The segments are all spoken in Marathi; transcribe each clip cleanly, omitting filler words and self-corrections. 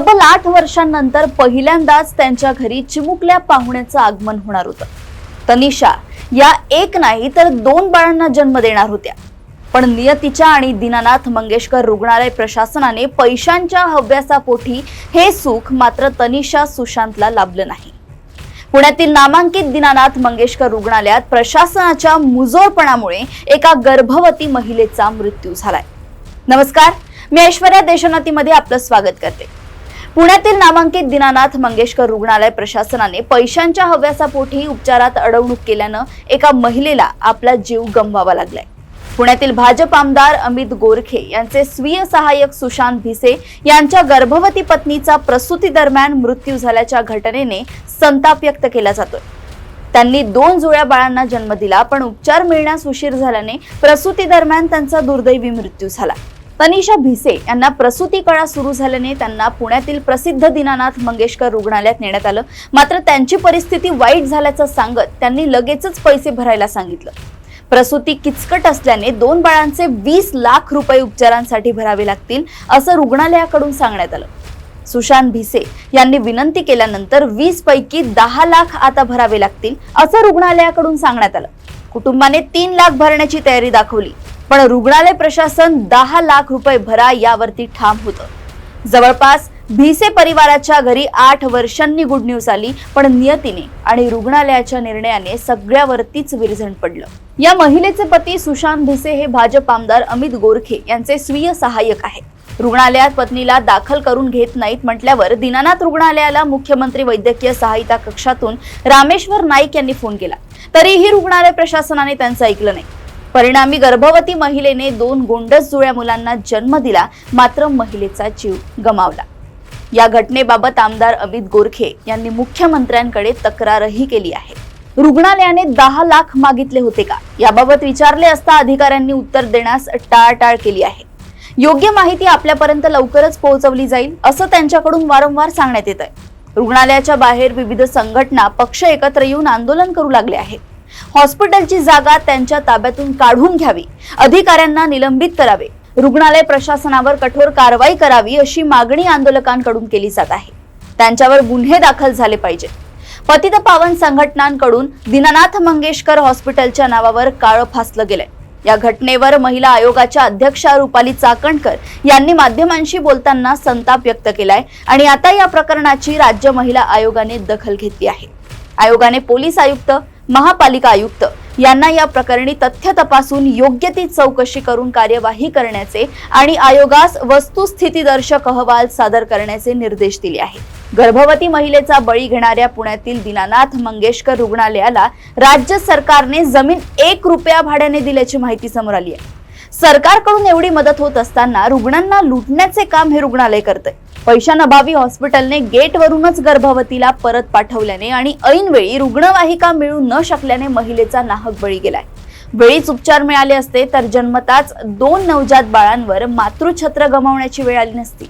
तब्बल 8 वर्षांनंतर पहिल्यांदाच त्यांच्या घरी चिमुकल्या पाहुण्याचं आगमन होणार होतं। तनिषा या एक नाही तर 2 बाळांना जन्म देणार होत्या, पण नियतीच्या आणि दीनानाथ मंगेशकर रुग्णालय प्रशासनाने पैशांच्या हव्यासापोटी हे सुख मात्र तनिषा सुशांतला लाभलं नाही। पुण्यातील नामांकित दीनानाथ मंगेशकर रुग्णालयात प्रशासनाच्या मुजोरपणामुळे एका गर्भवती महिलेचा मृत्यू झालाय। नमस्कार, मी ऐश्वर्या देशोन्नतीमध्ये आपलं स्वागत करते। पुण्यातील नामांकित दीनानाथ मंगेशकर रुग्णालय प्रशासनाने पैशांच्या हव्यासापोटी उपचारात अडवणूक केल्यानं एका महिलेला आपला जीव गमवावा लागलाय। पुण्यातील भाजप आमदार अमित गोरखे यांचे स्वीय सहाय्यक सुशांत भिसे यांच्या गर्भवती पत्नीचा प्रसूती दरम्यान मृत्यू झाल्याच्या घटनेने संताप व्यक्त केला जातोय। त्यांनी 2 जुळ्या बाळांना जन्म दिला, पण उपचार मिळण्यास उशीर झाल्याने प्रसूती दरम्यान त्यांचा दुर्दैवी मृत्यू झाला। तनिषा भिसे यांना प्रसूती कळा सुरू झाल्याने त्यांना पुण्यातील प्रसिद्ध दीनानाथ मंगेशकर रुग्णालयात नेण्यात आलं, मात्र त्यांची परिस्थिती वाईट झाल्याचं सांगत त्यांनी लगेचच पैसे भरायला सांगितलं। प्रसूती किचकट असल्याने 2 बाळांचे 20 लाख रुपये उपचारांसाठी भरावे लागतील असं रुग्णालयाकडून सांगण्यात आलं। सुशांत भिसे यांनी विनंती केल्यानंतर 20 पैकी 10 लाख आता भरावे लागतील असं रुग्णालयाकडून सांगण्यात आलं। कुटुंबाने 3 लाख भरण्याची तयारी दाखवली, पण रुग्णालय प्रशासन 10 लाख रुपये भरा यावरती ठाम होतं। जवळपास भिसे परिवाराच्या घरी 8 वर्षांनी गुड न्यूज आली, पण नियतीने आणि रुग्णालयाच्या निर्णयाने सगळ्यावरतीच विरजण पडलं। या महिलेचे पती सुशांत भिसे हे भाजप आमदार अमित गोरखे यांचे स्वीय सहाय्यक आहेत। रुग्णालयात पत्नीला दाखल करून घेत नाहीत म्हटल्यावर दीनानाथ रुग्णालयाला मुख्यमंत्री वैद्यकीय सहायता कक्षातून रामेश्वर नाईक यांनी फोन केला, तरीही रुग्णालय प्रशासनाने त्यांचं ऐकलं नाही। परिणामी गर्भवती महिलेने 2 गोंडस जुळ्या मुलांना जन्म दिला, मात्र महिलेचा जीव गमावला। या घटनेबाबत आमदार अमित गोरखे यांनी मुख्यमंत्र्यांकडे तक्रारही केली आहे। रुग्णालयाने 10 लाख मागितले होते का याबाबत विचारले असता अधिकाऱ्यांनी उत्तर देण्यास टाळाटाळ केली आहे। योग्य माहिती आपल्यापर्यंत लवकरच पोहोचवली जाईल असं त्यांच्याकडून वारंवार सांगण्यात येत आहे। रुग्णालयाच्या बाहेर विविध संघटना पक्ष एकत्र येऊन आंदोलन करू लागले आहेत। हॉस्पिटलची जागा त्यांच्या ताब्यातून काढून घ्यावी, अधिकाऱ्यांना निलंबित करावे, रुग्णालय प्रशासनावर कठोर कारवाई करावी अशी मागणी आंदोलकांकडून केली जात आहे। त्यांच्यावर गुन्हे दाखल झाले पाहिजेत। पतितपावन संघटनांकडून दीनानाथ मंगेशकर हॉस्पिटलच्या नावावर काळं फासलं गेलंय। या घटनेवर महिला आयोगाच्या अध्यक्षा रुपाली चाकणकर यांनी माध्यमांशी बोलताना संताप व्यक्त केलाय आणि आता या प्रकरणाची राज्य महिला आयोगाने दखल घेतली आहे। आयोगाने पोलीस आयुक्त, महापालिका आयुक्त यांना या प्रकरणी तथ्य तपासून योग्य ती चौकशी करून कार्यवाही करण्याचे आणि आयोगास वस्तुस्थितीदर्शक अहवाल सादर करण्याचे निर्देश दिले आहेत। गर्भवती महिलेचा बळी घेणाऱ्या पुण्यातील दीनानाथ मंगेशकर रुग्णालयाला राज्य सरकारने जमीन 1 रुपया भाड्याने दिल्याची माहिती समोर आली आहे। सरकारकडून एवढी मदत होत असताना रुग्णांना लुटण्याचे काम हे रुग्णालय करतंय। पैशांअभावी हॉस्पिटलने गेटवरूनच गर्भवतीला परत पाठवल्याने आणि ऐनवेळी रुग्णवाहिका मिळू न शकल्याने महिलेचा नाहक बळी गेलाय। वेळीच उपचार मिळाले असते तर जन्मताच 2 नवजात बाळांवर मातृछत्र गमावण्याची वेळ आली नसती,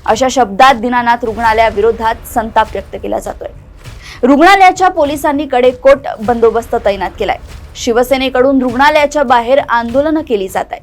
अशा शब्दात दीनानाथ रुग्णालयाविरोधात संताप व्यक्त केला जातोय। रुग्णालयाच्या पोलिसांनी कडेकोट बंदोबस्त तैनात केलाय। शिवसेनेकडून रुग्णालयाच्या बाहेर आंदोलनं केली जात आहेत।